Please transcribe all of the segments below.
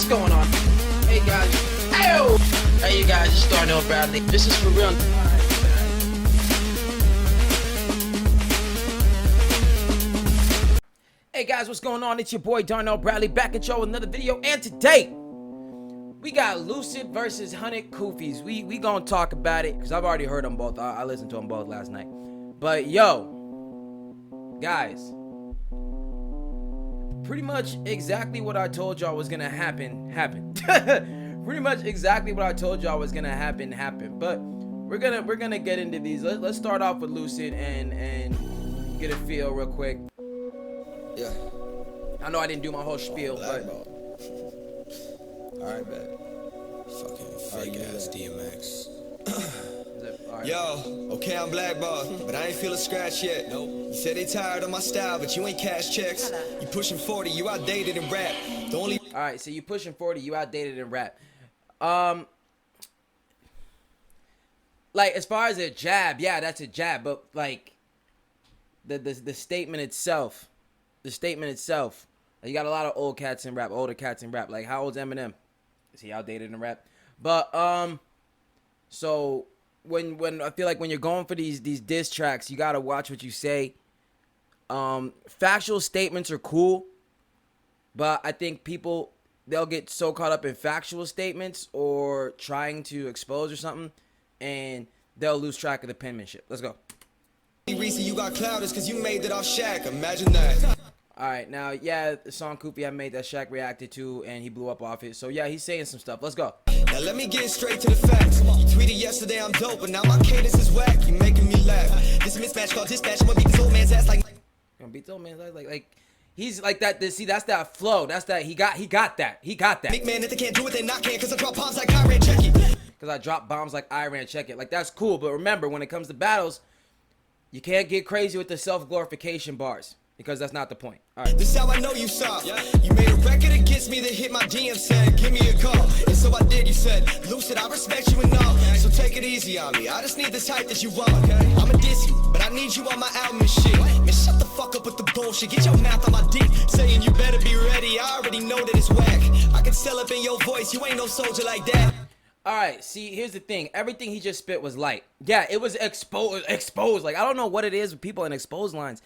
what's going on? Hey guys, Ayo! Hey you guys, it's Darnell Bradley. This is for real. Hey guys, what's going on? It's your boy Darnell Bradley back at y'all with another video, and today we got Lucid versus 100 KUFIS. We gonna talk about it because I've already heard them both. I listened to them both last night. But yo, guys, pretty much exactly what I told y'all was gonna happen happened. Pretty much exactly what I told y'all was gonna happen happened. But we're gonna get into these. Let's start off with Lucid and get a feel real quick. Yeah. I know I didn't do my whole spiel, but alright, bet. Fucking fake ass DMX. right. Yo, okay, I'm blackballed, but I ain't feel a scratch yet. Nope. You said they tired of my style, but you ain't cash checks. You pushing 40, you outdated in rap. The only Alright, so you pushing 40, you outdated in rap. Like as far as a jab, yeah, that's a jab, but like the statement itself. The statement itself, you got a lot of older cats in rap. Like, how old's Eminem? Is he outdated in rap? But so when I feel like when you're going for these diss tracks, you gotta watch what you say. Factual statements are cool, but I think people, they'll get so caught up in factual statements or trying to expose or something, and they'll lose track of the penmanship. Let's go. The reason you got cloud is because you made it off Shaq. Imagine that. Alright, now, yeah, the song Kufi I made that Shaq reacted to, and he blew up off it. So, yeah, he's saying some stuff. Let's go. Now, let me get straight to the facts. You tweeted yesterday I'm dope, but now my cadence is whack. You making me laugh. This mismatch called dispatch. I'm gonna beat this old man's ass like... Gonna beat this old man's ass like... He's like that. See, that's that flow. That's that. He got that. Big man, if they can't do it, they not can, because I drop bombs like Iran, check it. Because I drop bombs like Iran, check it. Like, that's cool. But remember, when it comes to battles, you can't get crazy with the self-glorification bars. Because that's not the point. Alright. This is how I know you soft. You made a record against me that hit my DM, said, give me a call. And so I did, you said, Lucid, I respect you and all. So take it easy on me. I just need this hype that you want. I'ma diss you, but I need you on my album and shit. Man, shut the fuck up with the bullshit. Get your mouth on my dick. Saying you better be ready. I already know that it's whack. I can sell up in your voice. You ain't no soldier like that. Alright, see, here's the thing. Everything he just spit was light. Yeah, it was exposed. Like, I don't know what it is with people in exposed lines.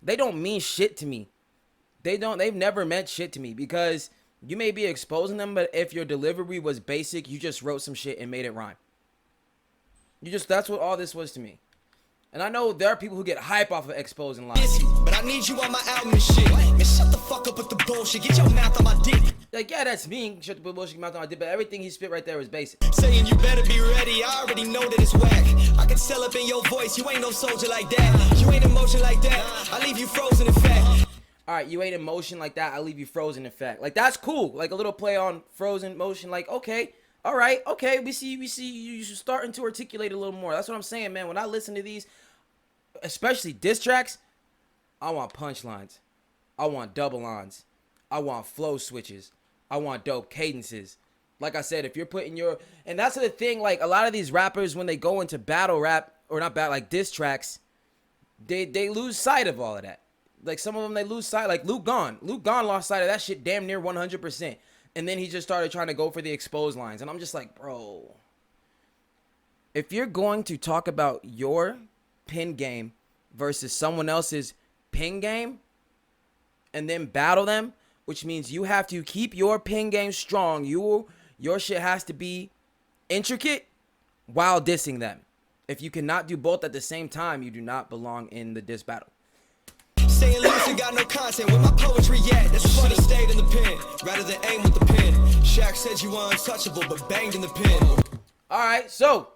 They don't mean shit to me. They've never meant shit to me, because you may be exposing them, but if your delivery was basic, you just wrote some shit and made it rhyme. That's what all this was to me. And I know there are people who get hype off of exposing lines. But I need you on my album and shit. Man, shut the fuck up with the bullshit. Get your mouth on my dick. Like, yeah, that's mean. Shut the bullshit, mouth on my dick. But everything he spit right there was basic. Saying you better be ready. I already know that it's whack. I can sell up in your voice. You ain't no soldier like that. You ain't emotion like that. I leave you frozen in fact. Alright, you ain't in motion like that. I leave you frozen in fact. Like, that's cool. Like a little play on frozen motion. Like, okay. Alright, okay. We see you starting to articulate a little more. That's what I'm saying, man. When I listen to these, especially diss tracks, I want punchlines. I want double lines. I want flow switches. I want dope cadences. Like I said, if you're putting your... And that's the thing, like, a lot of these rappers, when they go into battle rap, or not battle, like diss tracks, they lose sight of all of that. Like, some of them, they lose sight. Like, Luke Gone lost sight of that shit damn near 100%. And then he just started trying to go for the exposed lines. And I'm just like, bro, if you're going to talk about your pin game versus someone else's pin game and then battle them, which means you have to keep your pin game strong. Your shit has to be intricate while dissing them. If you cannot do both at the same time, you do not belong in the diss battle. Saying Lucid got no content with my poetry yet. That's funny, stayed in the pen rather than aim with the pen. Shaq said you were untouchable, but banged in the pen. Alright, so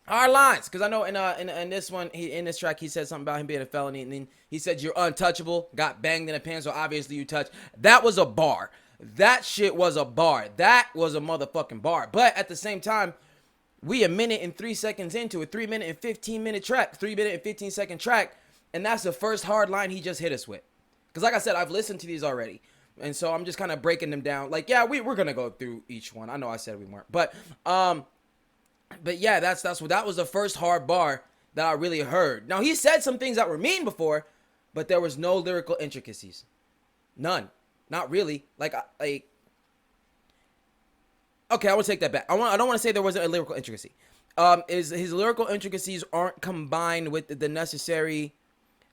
hard lines, because I know in this one, in this track, he said something about him being a felony, and then he said you're untouchable, got banged in the pen, so obviously you touched. That was a bar. That shit was a bar. That was a motherfucking bar. But at the same time, we a minute and 3 seconds into a 3 minute and 15 minute track, 3 minute and 15 second track, and that's the first hard line he just hit us with. Because like I said, I've listened to these already, and so I'm just kind of breaking them down. Like, yeah, we're gonna go through each one. I know I said we weren't, but yeah, that was the first hard bar that I really heard. Now, he said some things that were mean before, but there was no lyrical intricacies. None. Not really. Like Okay, I want to take that back. I don't want to say there wasn't a lyrical intricacy. Is his lyrical intricacies aren't combined with the necessary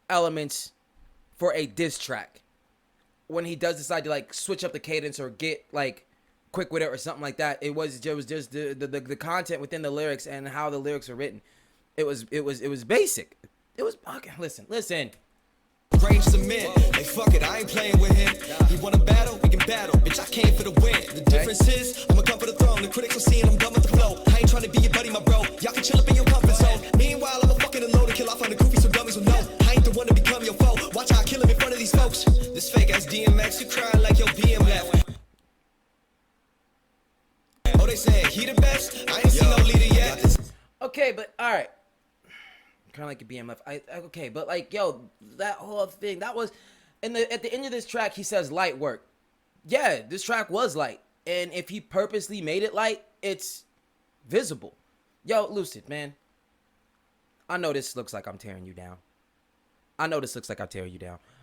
elements for a diss track. When he does decide to like switch up the cadence or get like quick with it or something like that, it was just the content within the lyrics and how the lyrics are written. It was basic. It was okay. Listen. Range cement. Hey, fuck it, I ain't playing with him. He wanna battle, we can battle. Bitch, I came for the win. The difference is, I'ma come for the throne. The critics will see and I'm done with the flow. I ain't trying to be your buddy, my bro. Y'all can chill up in your comfort zone. Meanwhile, I'm a fucking alone to kill off on the goofy so dummies will know. I ain't the one to become your foe. Watch how I kill him in front of these folks. This fake ass DMX, you crying like your BM left. Oh, they saying he the best? I ain't seen no leader yet. Okay, but all right. Kind of like a BMF. Okay, but like, yo, that whole thing, that was at the end of this track, he says light work. Yeah, this track was light, and if he purposely made it light, it's visible. Yo, Lucid, man, I know this looks like I'm tearing you down.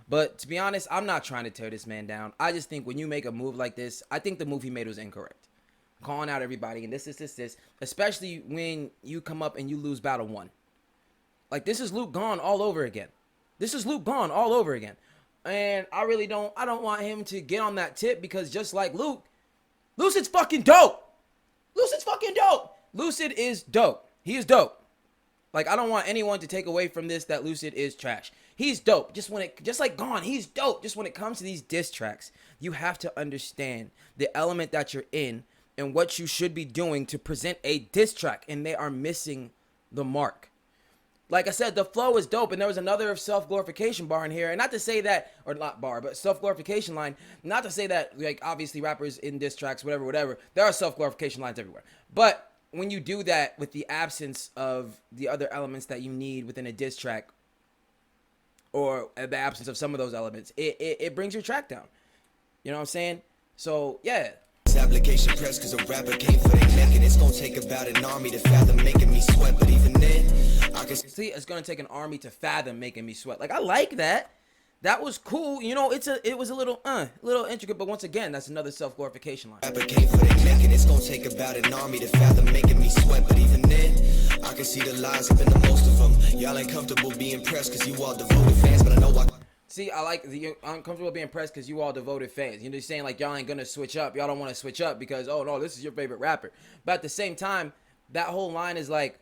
But to be honest, I'm not trying to tear this man down. I just think when you make a move like this, I think the move he made was incorrect. Calling out everybody and this, especially when you come up and you lose battle 1. Like, this is Luke gone all over again. And I don't want him to get on that tip because just like Luke, Lucid's fucking dope. Lucid is dope. He is dope. Like, I don't want anyone to take away from this that Lucid is trash. He's dope. Just like Gone, he's dope. Just when it comes to these diss tracks, you have to understand the element that you're in and what you should be doing to present a diss track, and they are missing the mark. Like I said, the flow is dope, and there was another self-glorification bar in here, and not to say that, or not bar, but self-glorification line, not to say that, like, obviously rappers in diss tracks, whatever, there are self-glorification lines everywhere. But when you do that with the absence of the other elements that you need within a diss track, or the absence of some of those elements, it brings your track down. You know what I'm saying? So, yeah. Application press cause a rapper came for their neck, and it's gonna take about an army to fathom making me sweat, but even then I can see it's gonna take an army to fathom making me sweat. Like, I like that. That was cool. You know, it was a little intricate, but once again, that's another self-glorification line. Rapper came for their neck, and it's gonna take about an army to fathom making me sweat, but even then I can see the lies up in the most of them. Y'all ain't comfortable being pressed cause you all devoted fans, but I know I see, I like the uncomfortable being pressed because you all devoted fans. You know, saying like y'all ain't gonna switch up. Y'all don't want to switch up because, oh no, this is your favorite rapper. But at the same time, that whole line is like,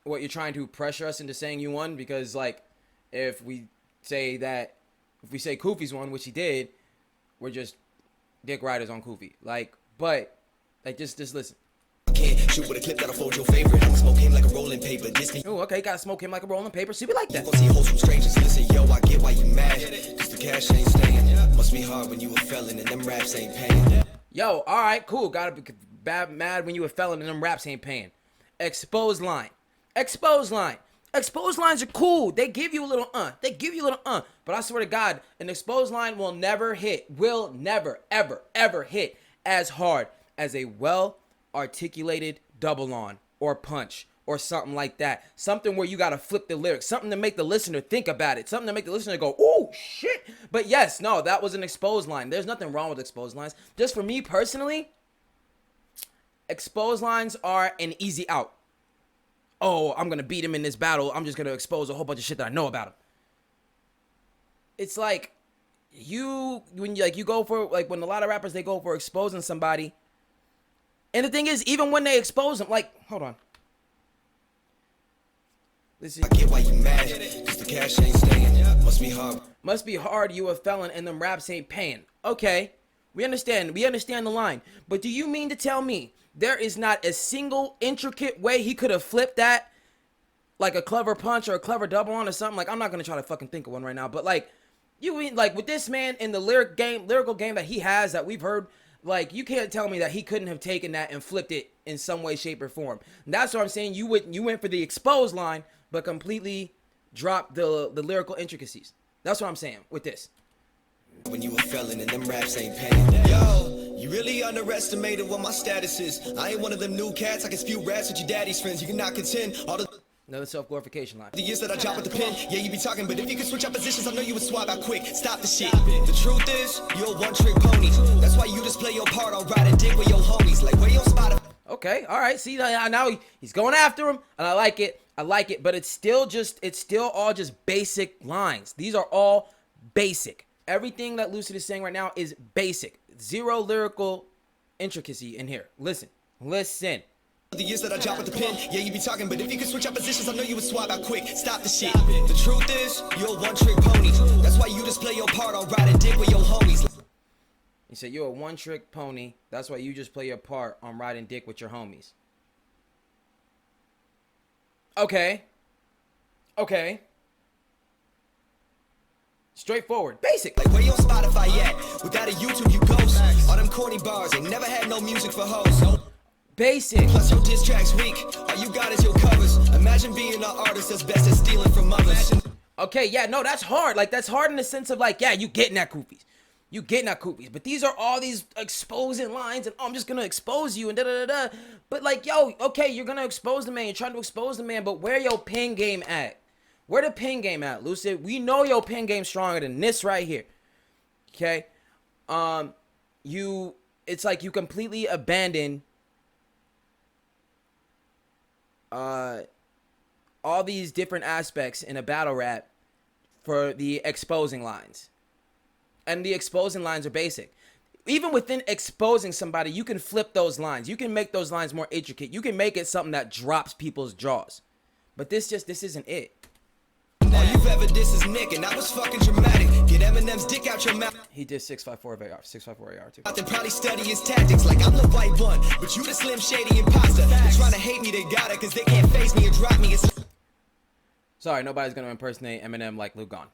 what, you're trying to pressure us into saying you won? Because like, if we say KUFIS won, which he did, we're just dick riders on Kufi. Like, but like just listen. Can't shoot with a clip that'll fold your favorite. I'ma smoke him like a rolling paper. Disney. Oh, okay, gotta smoke him like a rolling paper. See, we like that. You gon' see hoes from strangers. Listen, yo, I get why you mad. Cause the cash ain't staying. Must be hard when you a felon and them raps ain't paying. Yo, alright, cool. Gotta be mad when you a felon and them raps ain't paying. Exposed lines are cool. They give you a little but I swear to God, an exposed line will never ever hit as hard as a well-articulated double on or punch or something like that. Something where you gotta flip the lyrics, something to make the listener think about it, something to make the listener go, oh shit. But yes, no, that was an exposed line. There's nothing wrong with exposed lines. Just for me personally, exposed lines are an easy out. Oh, I'm gonna beat him in this battle. I'm just gonna expose a whole bunch of shit that I know about him. It's like when you go for, like, when a lot of rappers, they go for exposing somebody. And the thing is, even when they expose them, like, hold on. Listen. I get why you mad, cause the cash ain't staying. Must be hard, you a felon and them raps ain't paying. Okay, we understand the line. But do you mean to tell me there is not a single intricate way he could have flipped that? Like a clever punch or a clever double on or something? Like, I'm not gonna try to fucking think of one right now, but like, you mean, like, with this man in the lyrical game that he has, that we've heard, like, you can't tell me that he couldn't have taken that and flipped it in some way, shape, or form. And that's what I'm saying. You went for the exposed line, but completely dropped the lyrical intricacies. That's what I'm saying with this. When you a felon and them raps ain't paying. Yo, you really underestimated what my status is. I ain't one of them new cats. I can spew raps with your daddy's friends. You cannot contend all the another self-glorification line. The years that I drop with the pen, yeah, you be talking, but if you could switch up positions, I know you would swap out quick. Stop the shit. The truth is, you're a one-trick pony. That's why you just play your part. I'll ride a dick with your homies. Like, where your spot Okay, all right. See, now he's going after him, and I like it. I like it, but it's still all just basic lines. These are all basic. Everything that Lucid is saying right now is basic. Zero lyrical intricacy in here. Listen. The years that I drop with the pen, yeah, you be talking, but if you could switch up positions, I know you would swap out quick. Stop the shit. The truth is, you're a one-trick pony. That's why you just play your part on riding dick with your homies. He said, you're a one-trick pony. That's why you just play your part on riding dick with your homies. Okay. Straightforward. Basic. Like, where your Spotify at? Without a YouTube, you ghost. All them corny bars, ain't never had no music for hoes. Basic. Plus your diss tracks weak. All you got is your covers. Imagine being an artist that's best at stealing from others. Okay, yeah, no, that's hard. Like, that's hard in the sense of, like, yeah, you getting that KUFIS. You getting that KUFIS. But these are all these exposing lines, and I'm just going to expose you, and da-da-da-da. But, like, yo, okay, you're going to expose the man. You're trying to expose the man, but where your pen game at? Where the pen game at, Lucid? We know your pen game stronger than this right here. Okay? It's like you completely abandon all these different aspects in a battle rap for the exposing lines. And the exposing lines are basic. Even within exposing somebody, you can flip those lines. You can make those lines more intricate. You can make it something that drops people's jaws. But this isn't it. All you've ever dissed is Nick, and that was fucking dramatic. Get Eminem's dick out your mouth. He did 654 AR, 654 AR too. Then probably study his tactics like I'm the white one, but you the slim shady imposter. They're trying to hate me, they got it, cause they can't face me and drop me. Sorry, nobody's gonna impersonate Eminem like Luke Gone.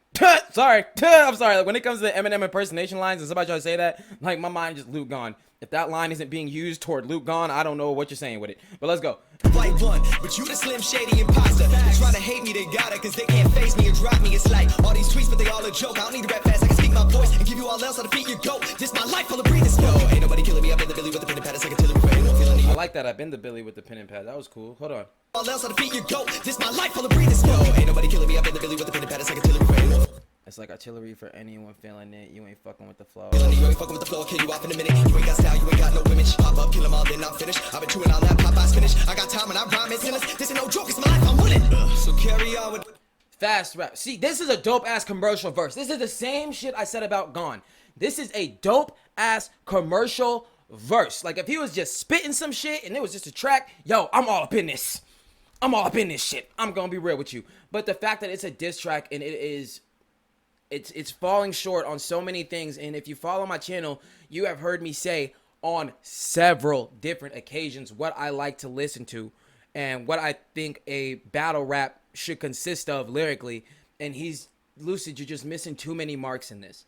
Sorry, I'm sorry. Like, when it comes to Eminem impersonation lines and somebody try to say that, like, my mind just Luke Gone. If that line isn't being used toward Luke Gone, I don't know what you're saying with it. But let's go. White one, but you the slim shady imposter. They're trying to hate me, they got it, cause they can't face me and drop me. It's like all these tweets, but they all a joke. I don't need to rap fast, I can speak my voice and give you all else how to beat your goat. This my life full of breathing smoke. Ain't nobody killing me, I've been the Billy with the pen and pad. It's like a Tiller with no feeling. I like that. I've been the Billy with the pen and pad. That was cool. Hold on. All else how to beat your goat. This my life full of breathing smoke. Ain't nobody killing me, I've been the Billy with the pen and pad. It's like a Tiller with no. It's like artillery for anyone feeling it. You ain't fucking with the flow. You ain't fucking with the flow, I'll kill you off in a minute. You ain't got style, you ain't got no image. Pop up, kill them all, then I'm finished. I've been chewing on that Popeye's finish. I got time and I rhyme and sinners. This ain't no joke, it's my life, I'm winning. So carry on with Fast rap. See, this is a dope ass commercial verse. This is the same shit I said about Gone. This is a dope ass commercial verse. Like, if he was just spitting some shit and it was just a track, yo, I'm all up in this. I'm all up in this shit. I'm gonna be real with you. But the fact that it's a diss track and it's falling short on so many things. And if you follow my channel, you have heard me say on several different occasions what I like to listen to and what I think a battle rap should consist of lyrically. And Lucid, you're just missing too many marks in this.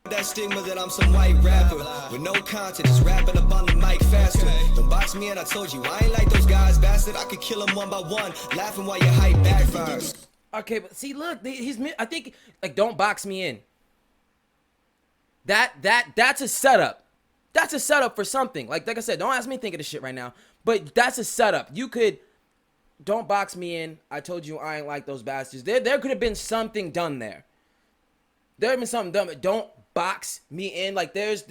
that stigma that I'm some white rapper with no content, just rapping up on the mic faster. Don't box me in, I told you I ain't like those guys, bastard. I could kill them one by one, laughing while your hype backfires. Okay, but see, look, I think, like, don't box me in. That's a setup. That's a setup for something. Like I said, don't ask me to think of this shit right now. But that's a setup. You could, don't box me in. I told you I ain't like those bastards. There could have been something done there. There have been something done. But don't box me in. Like there's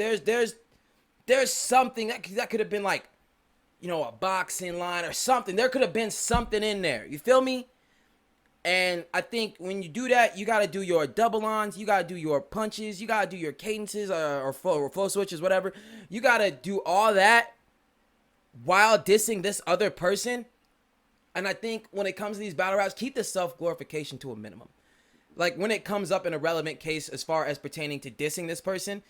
something that could have been, like, you know, a boxing line or something. There could have been something in there. You feel me? And I think when you do that, you got to do your double-ons. You got to do your punches. You got to do your cadences or flow switches, whatever. You got to do all that while dissing this other person. And I think when it comes to these battle raps, keep the self-glorification to a minimum. Like when it comes up in a relevant case as far as pertaining to dissing this person.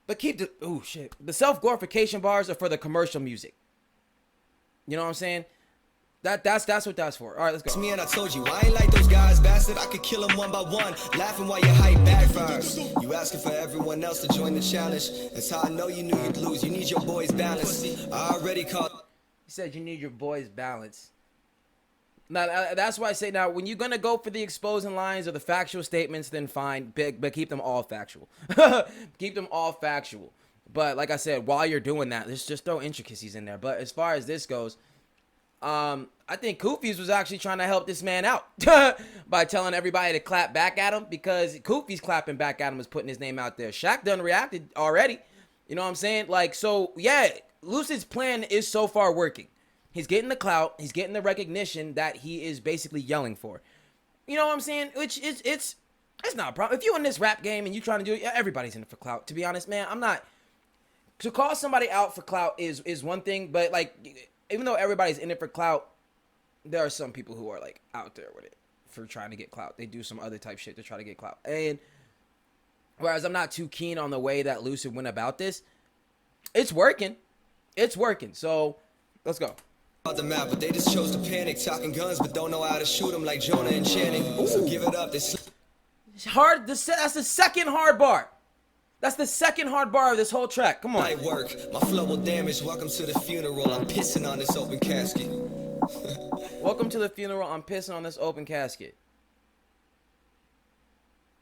But keep the self-glorification bars are for the commercial music. You know what I'm saying? That's what that's for. All right, let's go. Me and I told you I ain't like those guys, bastard. I could kill them one by one, laughing while your hype backfires. You asking for everyone else to join the challenge. That's how I know you knew you'd lose. You need your boys' balance. I already called. He said you need your boys' balance. Now that's why I say, now when you're gonna go for the exposing lines or the factual statements, then fine, but keep them all factual. Keep them all factual. But like I said, while you're doing that, let's just throw intricacies in there. But as far as this goes, I think KUFIS was actually trying to help this man out by telling everybody to clap back at him, because KUFIS clapping back at him is putting his name out there. Shaq done reacted already. You know what I'm saying? Like, so yeah, Lucid's plan is so far working. He's getting the clout. He's getting the recognition that he is basically yelling for. You know what I'm saying? Which is it's not a problem. If you in this rap game and you trying to do it, everybody's in it for clout. To be honest, man, I'm not. To call somebody out for clout is one thing, but like, even though everybody's in it for clout, there are some people who are like out there with it for trying to get clout. They do some other type shit to try to get clout. And whereas I'm not too keen on the way that Lucid went about this, it's working. It's working. So let's go. The map, but they just chose to panic, talking guns, but don't know how to shoot them like Jonah and Channing. So give it up. This hard. That's the second hard bar. That's the second hard bar of this whole track. Come on. might work. My flow will damage. Welcome to the funeral. I'm pissing on this open casket. Welcome to the funeral. I'm pissing on this open casket.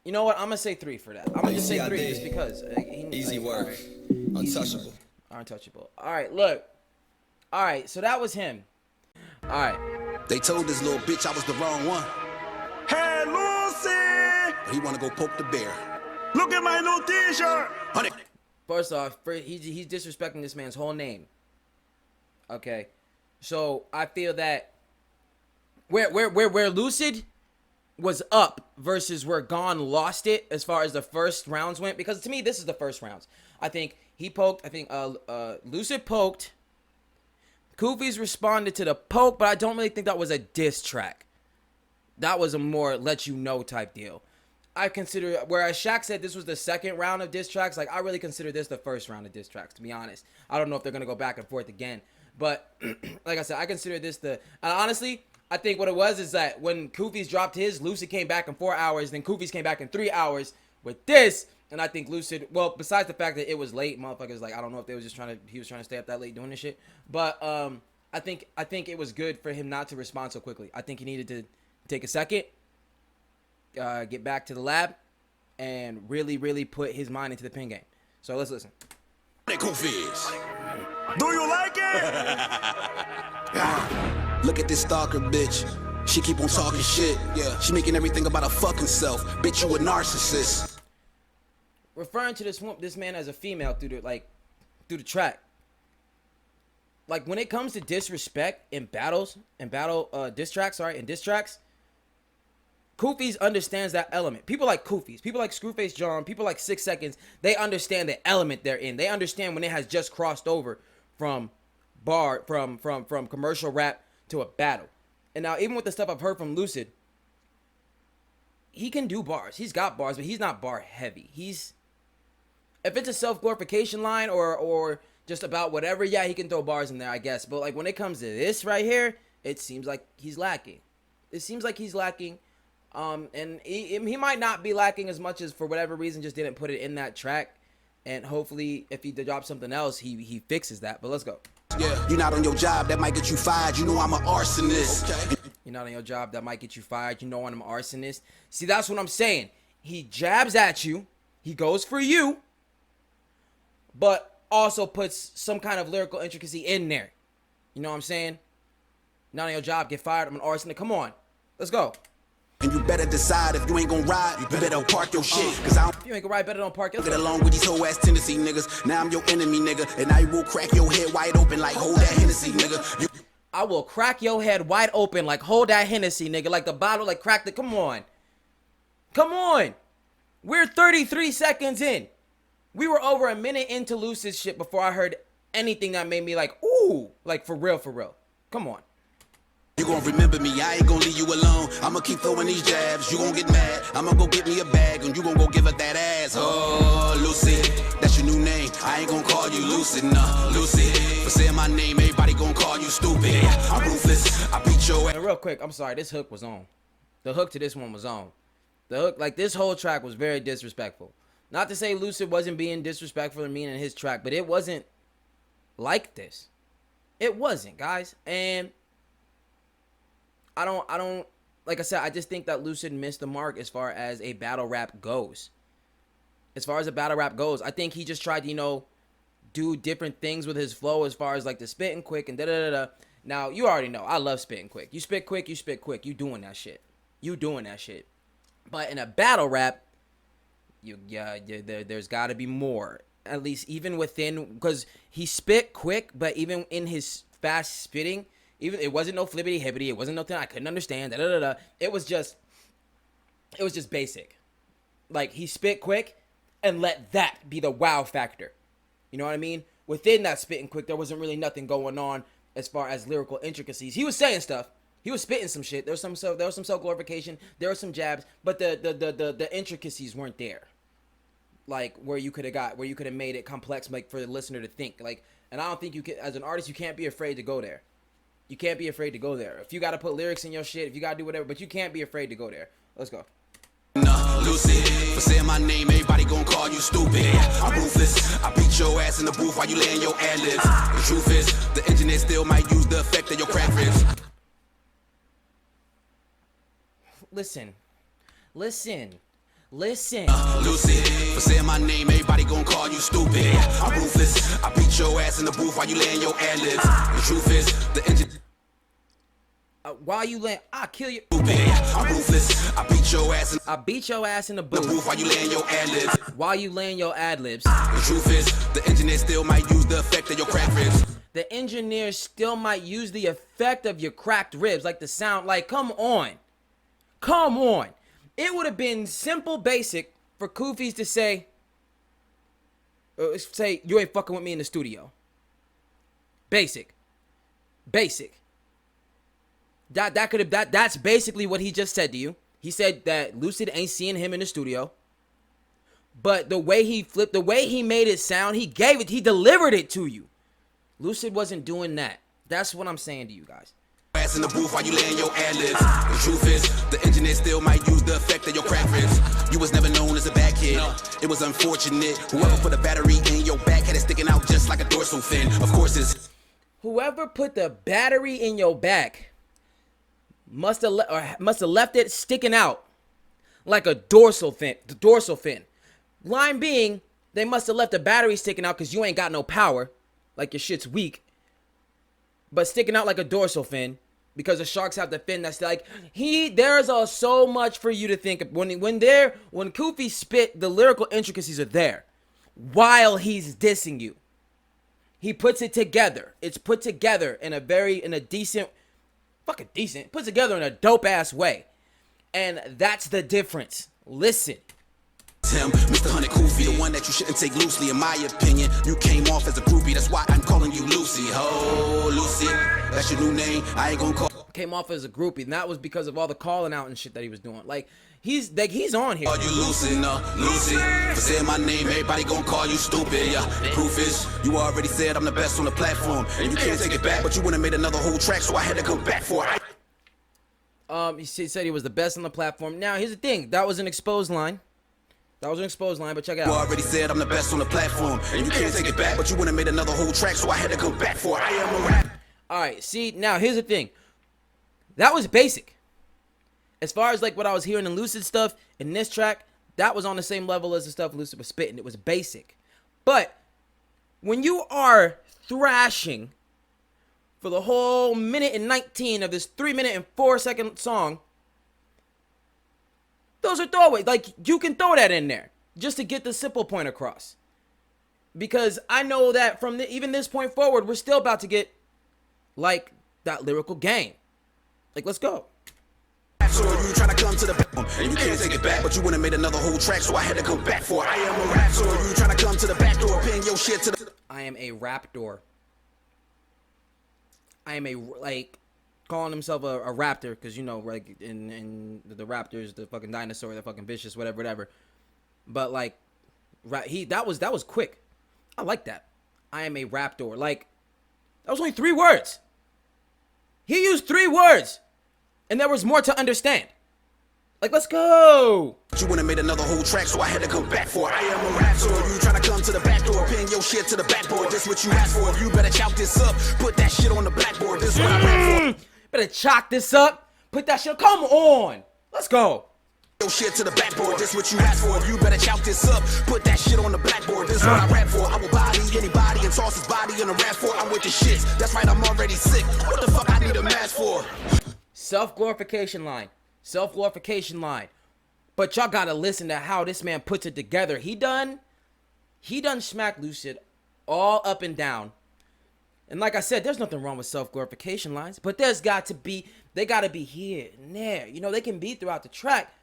You know what? I'm gonna say 3 for that. I'm gonna just say 3 just because. Easy work. Untouchable. Untouchable. All right, look. All right, so that was him. All right. They told this little bitch I was the wrong one. Hey, Lucy! But he wanna go poke the bear. Look at my new t-shirt! Honey. First off, he's disrespecting this man's whole name. Okay, so I feel that where Lucid was up versus where Gone lost it as far as the first rounds went, because to me this is the first rounds. I think he poked. I think Lucid poked. KUFIS responded to the poke, but I don't really think that was a diss track. That was a more let you know type deal. I consider, whereas Shaq said this was the second round of diss tracks, like I really consider this the first round of diss tracks, to be honest. I don't know if they're going to go back and forth again. But like I said, I consider this honestly, I think what it was is that when KUFIS dropped his, Lucid came back in 4 hours, then KUFIS came back in 3 hours with this. And I think Lucid, well, besides the fact that it was late, motherfuckers, like, I don't know if they was just he was trying to stay up that late doing this shit. But I think it was good for him not to respond so quickly. I think he needed to take a second, get back to the lab, and really, really put his mind into the pin game. So let's listen. KUFIS. Do you like it? Look at this stalker bitch. She keep on talking shit. Yeah, she making everything about her fucking self. Bitch, you a narcissist. Referring to this man as a female through the track. Like when it comes to disrespect in diss tracks, KUFIS understands that element. People like KUFIS, people like Screwface John, people like 6 Seconds, they understand the element they're in. They understand when it has just crossed over from commercial rap to a battle. And now even with the stuff I've heard from Lucid, he can do bars. He's got bars, but he's not bar heavy. If it's a self-glorification line or just about whatever, yeah, he can throw bars in there, I guess. But like when it comes to this right here, it seems like he's lacking. And he might not be lacking as much as for whatever reason just didn't put it in that track. And hopefully if he drops something else, he fixes that. But let's go. Yeah, you're not on your job, that might get you fired. You know I'm an arsonist. Okay. You're not on your job, that might get you fired. You know I'm an arsonist. See, that's what I'm saying. He jabs at you. He goes for you. But also puts some kind of lyrical intricacy in there. You know what I'm saying? Not on your job, get fired. I'm an arsonist. Come on. Let's go. And you better decide if you ain't gonna ride, you better park your shit. Cause I don't If you ain't gonna ride, better don't park. get along with these whole ass Tennessee niggas. Now I'm your enemy, nigga. And I will crack your head wide open like hold that Hennessy, nigga. I will crack your head wide open like hold that Hennessy, nigga. Like the bottle, like crack the. Come on. Come on. We're 33 seconds in. We were over a minute into Lucid's shit before I heard anything that made me like, ooh, like for real, for real. Come on. You gon' remember me, I ain't gon' leave you alone. I'ma keep throwing these jabs, you gon' get mad. I'ma go get me a bag and you gon' go give her that ass. Oh, Lucid, that's your new name. I ain't gon' call you Lucid, nah, Lucid. For saying my name, everybody gon' call you stupid. I'm ruthless, I beat your ass. And real quick, I'm sorry, this hook was on. The hook to this one was on. The hook, like this whole track was very disrespectful. Not to say Lucid wasn't being disrespectful and mean in his track, but it wasn't like this. It wasn't, guys. And I don't, like I said, I just think that Lucid missed the mark as far as a battle rap goes. As far as a battle rap goes, I think he just tried to, you know, do different things with his flow as far as like the spitting quick and da-da-da-da. Now, you already know, I love spitting quick. You spit quick, you spit quick. You doing that shit. You doing that shit. But in a battle rap, there's got to be more. At least even within, because he spit quick, but even in his fast spitting, even it wasn't no flippity hibbity, it wasn't nothing I couldn't understand. It was just basic. Like, he spit quick and let that be the wow factor. You know what I mean? Within that spitting quick, there wasn't really nothing going on as far as lyrical intricacies. He was saying stuff. He was spitting some shit. There was some self glorification. There were some jabs, but the intricacies weren't there. Like, where you could have made it complex, like, for the listener to think. Like, and I don't think you can, as an artist, you can't be afraid to go there. You can't be afraid to go there. If you got to put lyrics in your shit, if you got to do whatever, but you can't be afraid to go there. Let's go. Lucid, for saying my name, everybody gon' call you stupid. I'm ruthless, I beat your ass in the booth while you laying your ad-libs. The truth is, the engineer still might use the effect of your crack ribs. Listen. Lucid, for saying my name, everybody gon' call you stupid. I'm ruthless, I beat your ass in the booth while you laying your ad-libs. The truth is, the engineer. While you laying, I'll kill you. I'm ruthless, I beat your ass in the booth while you laying your ad-libs. While you laying your ad-libs. The truth is, the engineer still might use the effect of your crack ribs. The engineer still might use the effect of your cracked ribs, like the sound. Like, come on. It would have been simple, basic for KUFIS to say, you ain't fucking with me in the studio. Basic. That's basically what he just said to you. He said that Lucid ain't seeing him in the studio. But the way he flipped, the way he made it sound, he delivered it to you. Lucid wasn't doing that. That's what I'm saying to you guys. Ass in the booth while you laying your ad-libs. The truth is, the engineer still might use the effect of your crack ribs. You was never known as a bad kid. It was unfortunate. Whoever put a battery in your back had it sticking out just like a dorsal fin. Of course it's whoever put the battery in your back must have left it sticking out like a dorsal fin. The dorsal fin. Line being, they must have left the battery sticking out because you ain't got no power, like your shit's weak, but sticking out like a dorsal fin. Because the sharks have the fin that's like, there's so much for you to think of. When KUFIS spit, the lyrical intricacies are there while he's dissing you. He puts it together. It's put together in a decent, put together in a dope ass way. And that's the difference. Listen. Him, Mr. Honey Kufi, the one that you shouldn't take loosely. In my opinion, you came off as a groupie. That's why I'm calling you Lucy. Oh, Lucy, that's your new name. I ain't gonna call. Came off as a groupie, and that was because of all the calling out and shit that he was doing. Like, he's on here. Call you Lucy, Lucy. For saying my name, everybody gonna call you stupid. Yeah, the proof is, you already said I'm the best on the platform, and you can't take it back. But you wouldn't have made another whole track, so I had to come back for it. He said he was the best on the platform. Now, here's the thing. That was an exposed line. But check it out. You already said I'm the best on the platform, and you can't take it back, but you wouldn't have made another whole track, so I had to come back for it. I am a rap. Alright, see, now here's the thing. That was basic. As far as like what I was hearing in Lucid stuff, in this track, that was on the same level as the stuff Lucid was spitting. It was basic. But when you are thrashing for the whole minute and 19 of this 3-minute and 4-second song, those are throwaways. Like, you can throw that in there just to get the simple point across. Because I know that from even this point forward, we're still about to get, like, that lyrical game. Like, let's go. So you trying to come to the and you can't take it back, but you wouldn't have made another whole track, so I had to come back for it. I am a rap. So you trying to come to the back door, pin your shit to the. I am a raptor. I am like, calling himself a raptor, because, you know, like, in the raptors, the fucking dinosaur, the fucking vicious, whatever. But, like, that was quick. I like that. I am a raptor. Like, that was only 3 words. He used 3 words, and there was more to understand. Like, let's go. You wouldn't have made another whole track, so I had to come back for it. I am a rap. So you trying to come to the back door, pin your shit to the backboard. This what you asked for. You better chop this up, put that shit on the blackboard. This what I rap for. Better chalk this up. Put that shit. Come on. Let's go. Your shit to the backboard. This what you asked for. You better chalk this up. Put that shit on the blackboard. This what I rap for. I will body anybody and toss his body in a rap for. I'm with the shits. That's right. I'm already sick. What the fuck I need a mask for? Self-glorification line. But y'all gotta listen to how this man puts it together. He He done smacked Lucid all up and down. And like I said, there's nothing wrong with self-glorification lines, but they gotta be here and there. You know, they can be throughout the track,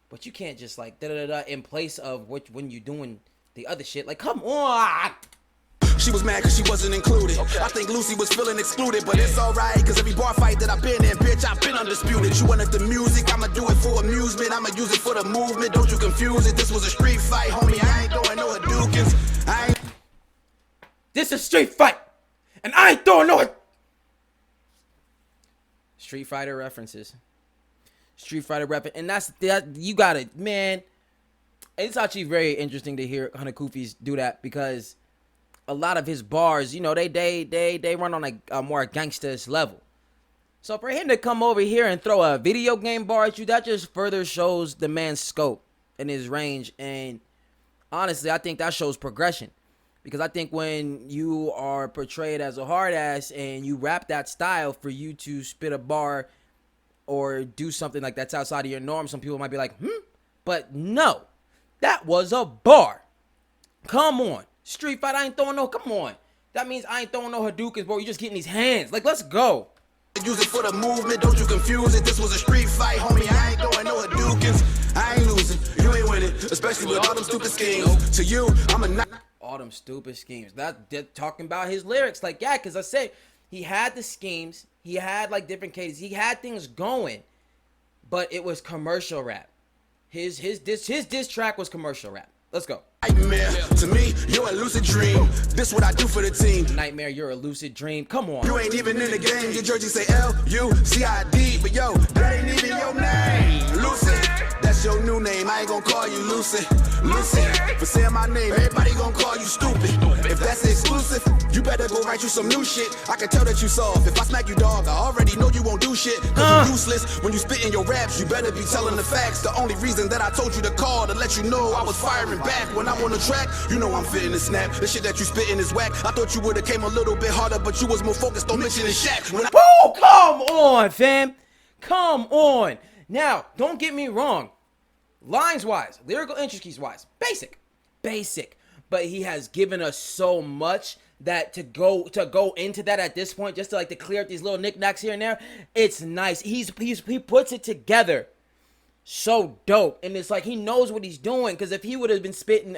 but you can't just like da-da-da-da in place of when you're doing the other shit. Like, come on. She was mad cause she wasn't included. I think Lucy was feeling excluded, but it's alright, cause every bar fight that I've been in, bitch, I've been undisputed. You wanted the music, I'ma do it for amusement, I'ma use it for the movement, don't you confuse it. This was a street fight, homie, I ain't throwing no Hadoukens. This is a street fight, and I ain't throwing no Street Fighter references. Street Fighter reference, and that's that. You got it, man. It's actually very interesting to hear KUFIS do that, because a lot of his bars, you know, they run on a more gangster's level. So for him to come over here and throw a video game bar at you, that just further shows the man's scope and his range. And honestly, I think that shows progression, because I think when you are portrayed as a hard ass and you rap that style, for you to spit a bar or do something like that's outside of your norm, some people might be like, but no, that was a bar. Come on. Street fight, I ain't throwing no, come on. That means I ain't throwing no Hadoukens, bro. You just getting these hands. Like, let's go. Use it for the movement, don't you confuse it. This was a street fight, homie, I ain't throwing no Hadoukens. I ain't losing, you ain't winning, especially with all them stupid schemes. To you, I'm a all them stupid schemes. They're talking about his lyrics. Like, yeah, because I said he had the schemes. He had, like, different cases. He had things going, but it was commercial rap. His diss track was commercial rap. Let's go. Nightmare, to me, you're a lucid dream. This what I do for the team. Nightmare, you're a lucid dream. Come on. You ain't even in the game. Your jersey say Lucid, but yo, that ain't even your name. Lucid, that's your new name. I ain't gonna call you Lucid. Lucid, for saying my name, everybody gonna call you stupid. If that's exclusive, you better go write you some new shit. I can tell that you soft. If I smack you, dog, I already know you won't do shit. Cause you're useless. When you spit in your raps, you better be telling the facts. The only reason that I told you to call, to let you know I was firing back. When I'm on the track, you know I'm fitting the snap. The shit that you spitting is whack. I thought you would've came a little bit harder, but you was more focused on mentioning Shaq. When Woo! Come on, fam. Come on. Now, don't get me wrong. Lines-wise, lyrical intricacies-wise, basic. But he has given us so much that to go into that at this point, just to like to clear up these little knickknacks here and there, it's nice. He puts it together so dope, and it's like he knows what he's doing. Because if he would have been spitting,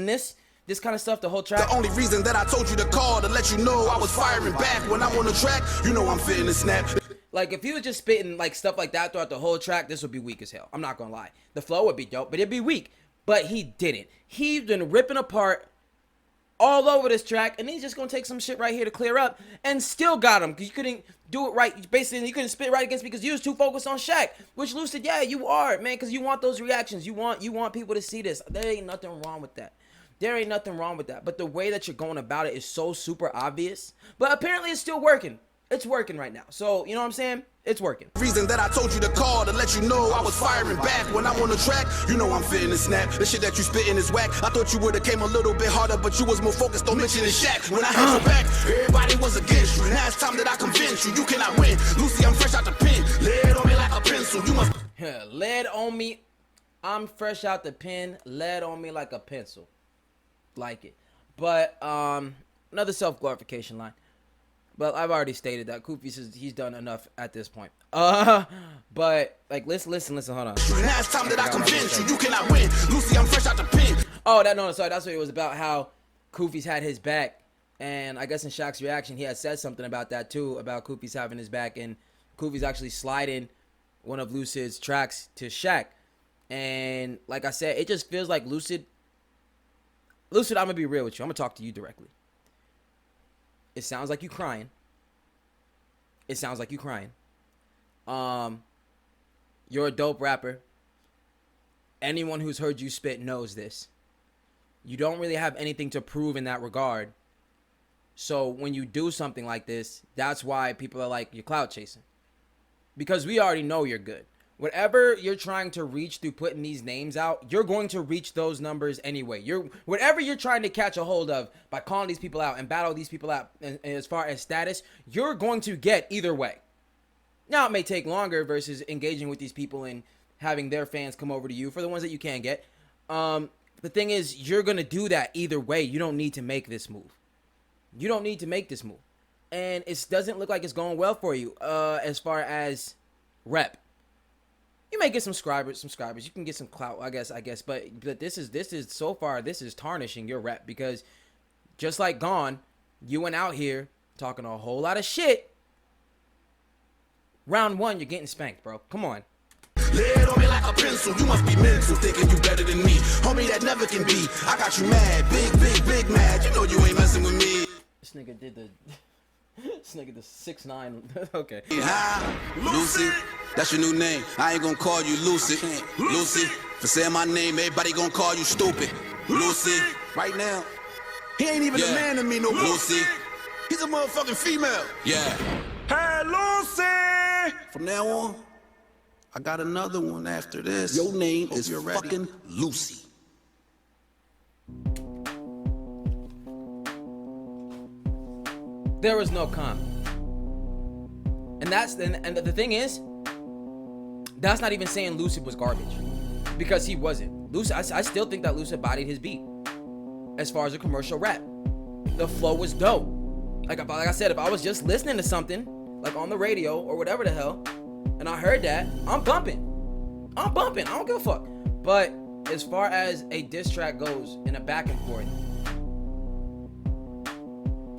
this kind of stuff the whole track. The only reason that I told you to call, to let you know I was firing back. When I'm on the track, you know I'm fitting the snap. Like, if he was just spitting like stuff like that throughout the whole track, this would be weak as hell. I'm not gonna lie. The flow would be dope, but it'd be weak. But he didn't. He's been ripping apart all over this track, and he's just gonna take some shit right here to clear up, and still got him, because you couldn't do it right. Basically, you couldn't spit right against me because you was too focused on Shaq. Which Lucid, yeah, you are, man, because you want those reactions. You want people to see this. There ain't nothing wrong with that. But the way that you're going about it is so super obvious. But apparently it's still working. It's working right now. So, you know what I'm saying? It's working. Reason that I told you to call, to let you know I was firing back. When I'm on the track, you know I'm fitting the snap. The shit that you spitting is whack. I thought you would've came a little bit harder, but you was more focused on mentioning Shaq. When I had your back, everybody was against you. Now it's time that I convince you, you cannot win. Lucy, I'm fresh out the pen. Lead on me like a pencil. You must lead on me. I'm fresh out the pen. Lead on me like a pencil. Like it. But another self-glorification line. But I've already stated that KUFIS he's done enough at this point. But like listen, hold on. Now it's time that I convince you, you cannot win. Lucy, I'm fresh out the pen. Oh, sorry, that's what it was about, how KUFIS had his back. And I guess in Shaq's reaction, he had said something about that too, about KUFIS having his back, and KUFIS actually sliding one of Lucid's tracks to Shaq. And like I said, it just feels like Lucid, I'm gonna be real with you. I'm gonna talk to you directly. It sounds like you crying. You're a dope rapper. Anyone who's heard you spit knows this. You don't really have anything to prove in that regard. So when you do something like this, that's why people are like, you're clout chasing. Because we already know you're good. Whatever you're trying to reach through putting these names out, you're going to reach those numbers anyway. Whatever you're trying to catch a hold of by calling these people out and battle these people out, and as far as status, you're going to get either way. Now, it may take longer versus engaging with these people and having their fans come over to you for the ones that you can get. the thing is, you're going to do that either way. You don't need to make this move. You don't need to make this move. And it doesn't look like it's going well for you as far as rep. You may get some subscribers. You can get some clout, I guess. But this is so far, this is tarnishing your rep, because just like Gone, you went out here talking a whole lot of shit. Round 1, you're getting spanked, bro. Come on. Lay it on me like a pencil, you must be mental, thinking you better than me. Homie, that never can be. I got you mad, big mad. You know you ain't messing with me. This nigga did the... This nigga the 6'9". Okay. Hi, Lucid, that's your new name. I ain't gonna call you Lucid. Lucid, for saying my name, everybody gonna call you stupid. Lucid, right now. He ain't even a man to me no more. Lucid, he's a motherfucking female. Yeah. Hey, Lucy! From now on, I got another one after this. Your name is fucking Lucy. There was no comp. And the thing is, that's not even saying Lucid was garbage, because he wasn't. Lucid, I still think that Lucid bodied his beat as far as a commercial rap. The flow was dope. Like I said, if I was just listening to something like on the radio or whatever the hell, and I heard that, I'm bumping. I don't give a fuck. But as far as a diss track goes in a back and forth,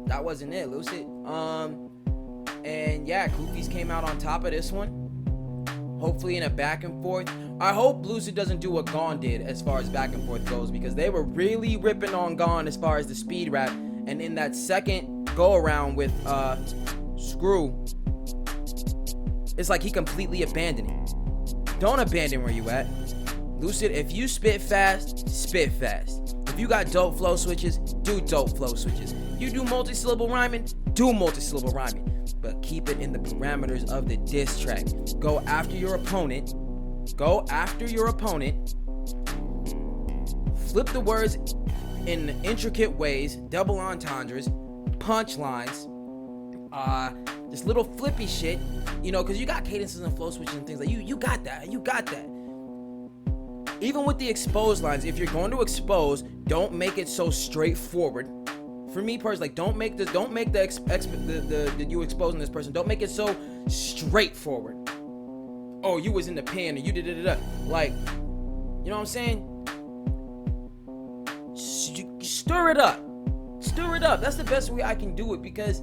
that wasn't it, Lucid. And yeah, KUFIS came out on top of this one. Hopefully in a back and forth. I hope Lucid doesn't do what Gone did as far as back and forth goes, because they were really ripping on Gone as far as the speed rap. And in that second go around with Screw, it's like he completely abandoned it. Don't abandon where you at. Lucid, if you spit fast, spit fast. If you got dope flow switches, do dope flow switches. You do multi-syllable rhyming, do multi-syllable rhyming. But keep it in the parameters of the diss track. Go after your opponent. Flip the words in intricate ways, double entendres, punchlines, just little flippy shit, you know, because you got cadences and flow switches and things like you got that. Even with the exposed lines, if you're going to expose, don't make it so straightforward. For me personally, like, don't make the you exposing this person, don't make it so straightforward. Oh, you was in the pen, or you did it. Like, you know what I'm saying? Stir it up. That's the best way I can do it, because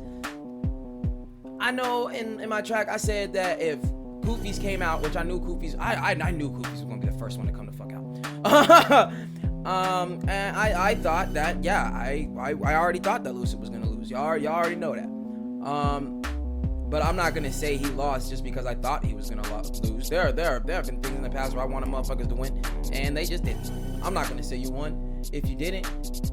I know in my track I said that if KUFIS came out, which I knew KUFIS, I knew KUFIS was gonna be the first one to come the fuck out. And I thought that, yeah, I already thought that Lucid was gonna lose. Y'all already know that. But I'm not gonna say he lost just because I thought he was gonna lose. There have been things in the past where I wanted motherfuckers to win, and they just didn't. I'm not gonna say you won if you didn't,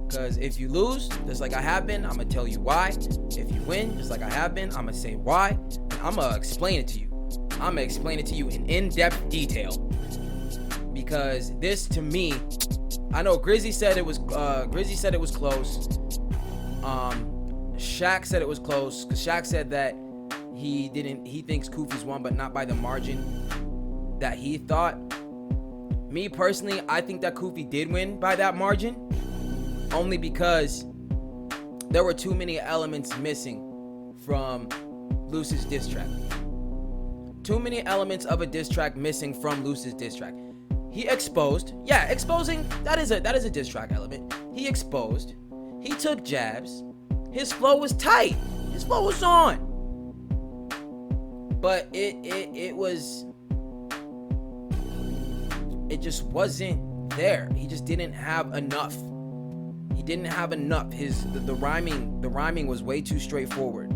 because if you lose, just like I have been, I'm gonna tell you why. If you win, just like I have been, I'm gonna say why, and I'm gonna explain it to you. I'm gonna explain it to you in in-depth detail, because this, to me, I know Grizzy said it was close. Shaq said it was close, because Shaq said that he thinks KUFIS won, but not by the margin that he thought. Me personally, I think that KUFIS did win by that margin, only because there were too many elements missing from Lucid's diss track. Too many elements of a diss track missing from Lucid's diss track. He exposed, yeah, exposing, that is a diss track element. He exposed, he took jabs, his flow was tight, his flow was on. But it just wasn't there. He just didn't have enough. The rhyming was way too straightforward.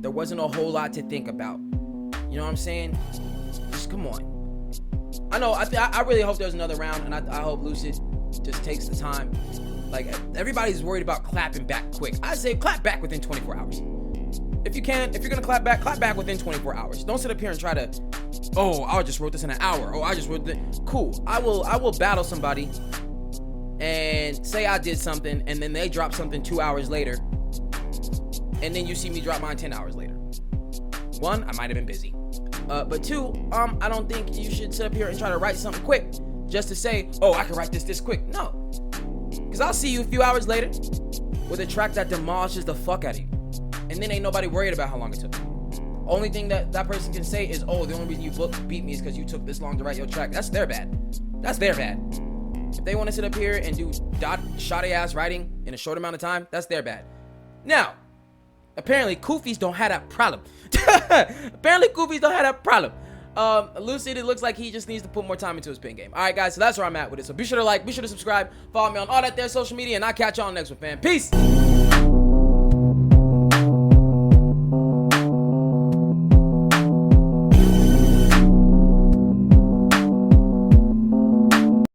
There wasn't a whole lot to think about. You know what I'm saying? Just come on. I know, I really hope there's another round, and I hope Lucid just takes the time. Like, everybody's worried about clapping back quick. I say clap back within 24 hours. If you're gonna clap back within 24 hours. Don't sit up here and try to, oh, I just wrote this in an hour. Oh, I just wrote this. Cool. I will battle somebody and say I did something, and then they drop something 2 hours later, and then you see me drop mine 10 hours later. One, I might have been busy. But two, I don't think you should sit up here and try to write something quick just to say, oh, I can write this quick. No. Because I'll see you a few hours later with a track that demolishes the fuck out of you. And then ain't nobody worried about how long it took. Only thing that person can say is, oh, the only reason you beat me is because you took this long to write your track. That's their bad. That's their bad. If they want to sit up here and do shoddy ass writing in a short amount of time, that's their bad. Now, apparently KUFIS don't have that problem. Apparently KUFIS don't have that problem. Lucid, it looks like he just needs to put more time into his pen game. All right, guys, so that's where I'm at with it. So be sure to like, be sure to subscribe, follow me on all that there social media, and I'll catch y'all on the next one, fam. Peace.